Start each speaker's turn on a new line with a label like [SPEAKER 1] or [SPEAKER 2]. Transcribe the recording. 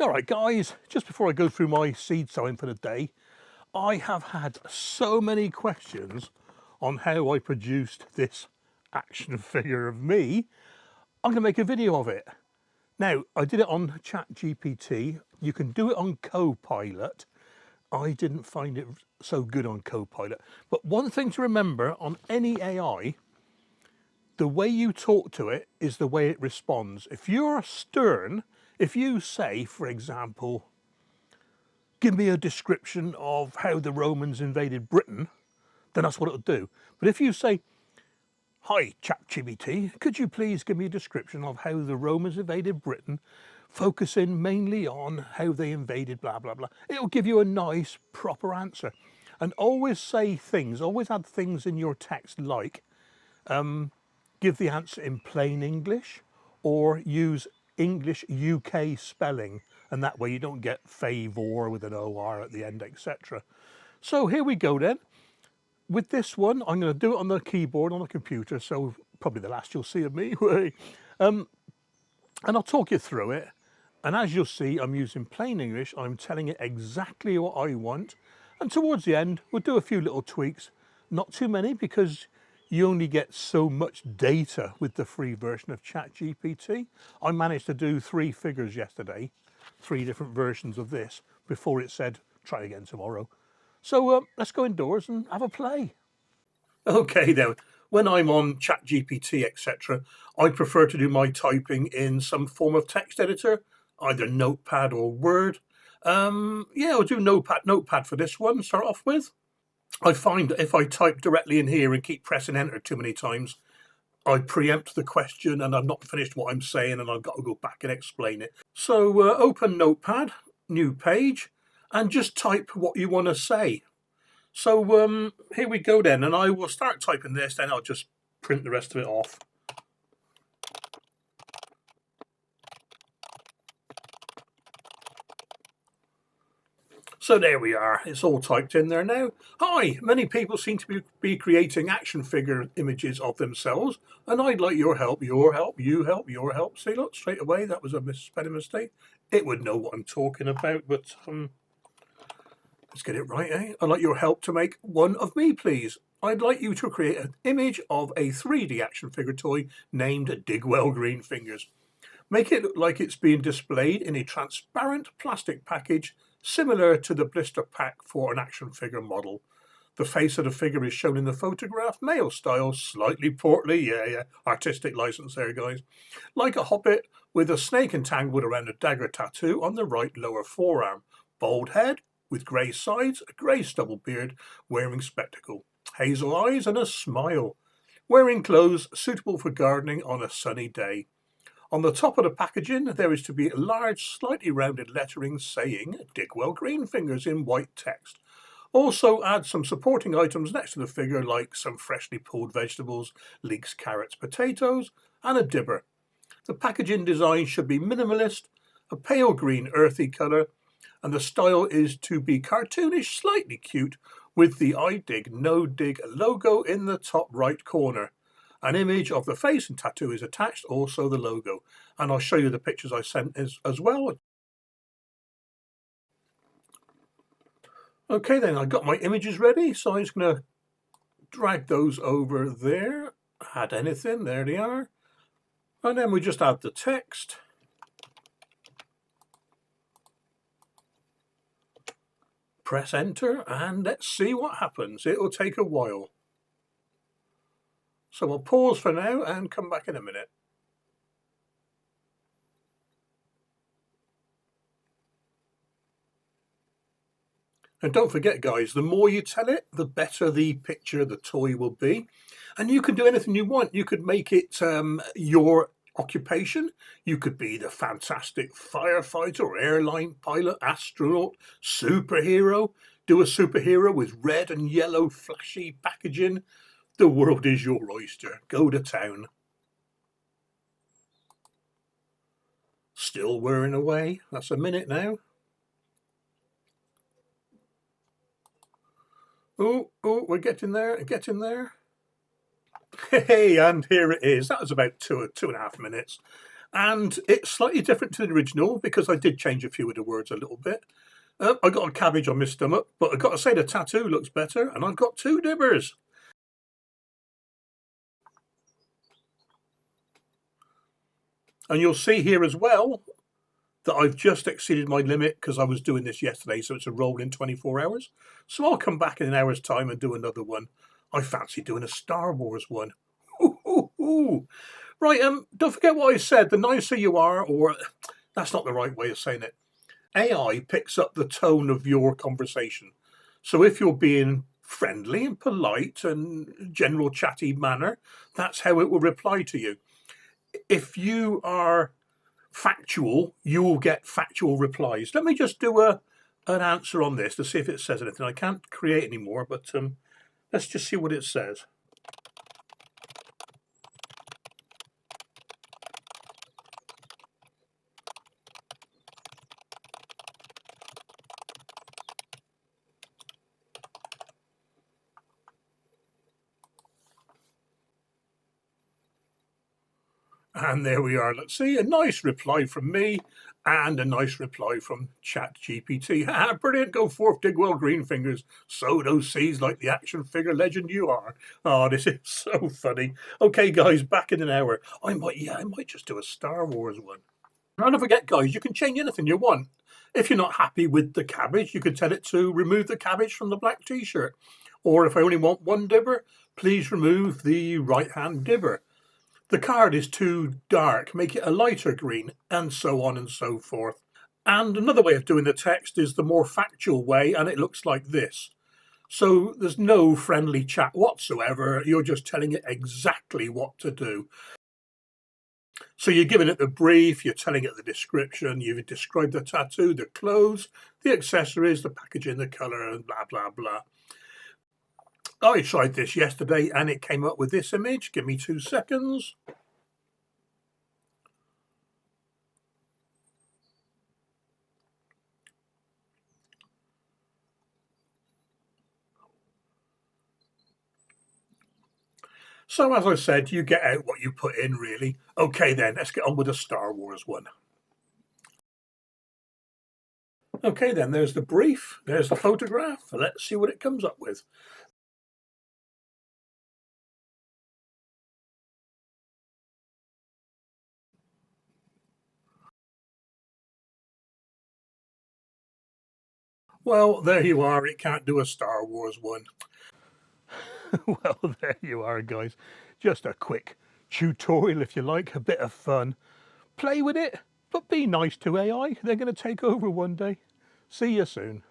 [SPEAKER 1] All right, guys, just before I go through my seed sowing for the day, I have had so many questions on how I produced this action figure of me. I'm going to make a video of it. Now, I did it on ChatGPT. You can do it on Copilot. I didn't find it so good on Copilot. But one thing to remember on any AI, the way you talk to it is the way it responds. If you're stern, if you say, for example, give me a description of how the Romans invaded Britain, then that's what it'll do. But if you say, hi, ChatGPT, could you please give me a description of how the Romans invaded Britain, focusing mainly on how they invaded blah, blah, blah, it'll give you a nice, proper answer. And always say things, always add things in your text like, give the answer in plain English or use English UK spelling, and that way you don't get favor with an OR at the end, etc. So here we go then. With this one, I'm going to do it on the keyboard on the computer, so probably the last you'll see of me. And I'll talk you through it. And as you'll see, I'm using plain English. I'm telling it exactly what I want. And towards the end, we'll do a few little tweaks. Not too many, because you only get so much data with the free version of ChatGPT. I managed to do 3 figures yesterday, 3 different versions of this, before it said, try again tomorrow. So let's go indoors and have a play. Okay then, when I'm on ChatGPT, etc., I prefer to do my typing in some form of text editor, either Notepad or Word. Yeah, I'll do Notepad for this one, start off with. I find that if I type directly in here and keep pressing enter too many times, I preempt the question and I've not finished what I'm saying and I've got to go back and explain it. So open Notepad, new page, and just type what you want to say. So here we go then, and I will start typing this, then I'll just print the rest of it off. So there we are, it's all typed in there now. Hi, many people seem to be creating action figure images of themselves, and I'd like your help, you help. See, look, straight away, that was a spelling mistake. It would know what I'm talking about, but let's get it right, eh? I'd like your help to make one of me, please. I'd like you to create an image of a 3D action figure toy named Digwell Greenfingers. Make it look like it's being displayed in a transparent plastic package similar to the blister pack for an action figure model. The face of the figure is shown in the photograph, male style, slightly portly, yeah, artistic license there, guys. Like a hobbit with a snake entangled around a dagger tattoo on the right lower forearm. Bald head with grey sides, a grey stubble beard, wearing spectacle. Hazel eyes and a smile. Wearing clothes suitable for gardening on a sunny day. On the top of the packaging, there is to be a large, slightly rounded lettering saying Digwell Greenfingers in white text. Also add some supporting items next to the figure like some freshly pulled vegetables, leeks, carrots, potatoes, and a dibber. The packaging design should be minimalist, a pale green earthy colour, and the style is to be cartoonish, slightly cute, with the I Dig, No Dig logo in the top right corner. An image of the face and tattoo is attached, also the logo. And I'll show you the pictures I sent as well. Okay then, I've got my images ready, so I'm just going to drag those over there. Add anything, there they are. And then we just add the text. Press enter and let's see what happens. It'll take a while. So I'll pause for now and come back in a minute. And don't forget, guys, the more you tell it, the better the picture, the toy will be. And you can do anything you want. You could make it your occupation. You could be the fantastic firefighter, airline pilot, astronaut, superhero. Do a superhero with red and yellow flashy packaging. The world is your oyster. Go to town. Still whirring away. That's a minute now. Oh, we're getting there, getting there. Hey, and here it is. That was about two and a half minutes. And it's slightly different to the original because I did change a few of the words a little bit. I got a cabbage on my stomach, but I've got to say the tattoo looks better, and I've got 2 dibbers. And you'll see here as well that I've just exceeded my limit because I was doing this yesterday, so it's a roll in 24 hours. So I'll come back in an hour's time and do another one. I fancy doing a Star Wars one. Ooh, ooh, ooh. Right, don't forget what I said. The nicer you are, or that's not the right way of saying it. AI picks up the tone of your conversation. So if you're being friendly and polite and general chatty manner, that's how it will reply to you. If you are factual, you will get factual replies. Let me just do an answer on this to see if it says anything. I can't create any more, but let's just see what it says. And there we are. Let's see, a nice reply from me and a nice reply from ChatGPT. Brilliant, go forth, Digwell Greenfingers. Sow those seeds like the action figure legend you are. Oh, this is so funny. Okay, guys, back in an hour. I might just do a Star Wars one. And don't forget, guys, you can change anything you want. If you're not happy with the cabbage, you could tell it to remove the cabbage from the black t-shirt. Or if I only want 1 dibber, please remove the right-hand dibber. The card is too dark, make it a lighter green, and so on and so forth. And another way of doing the text is the more factual way, and it looks like this. So there's no friendly chat whatsoever, you're just telling it exactly what to do. So you're giving it the brief, you're telling it the description, you've described the tattoo, the clothes, the accessories, the packaging, the colour, and blah, blah, blah. I tried this yesterday and it came up with this image. Give me 2 seconds. So as I said, you get out what you put in, really. Okay then, let's get on with the Star Wars one. Okay then, there's the brief, there's the photograph. Let's see what it comes up with. Well, there you are. It can't do a Star Wars one. Well, there you are, guys. Just a quick tutorial, if you like, a bit of fun. Play with it, but be nice to AI. They're going to take over one day. See you soon.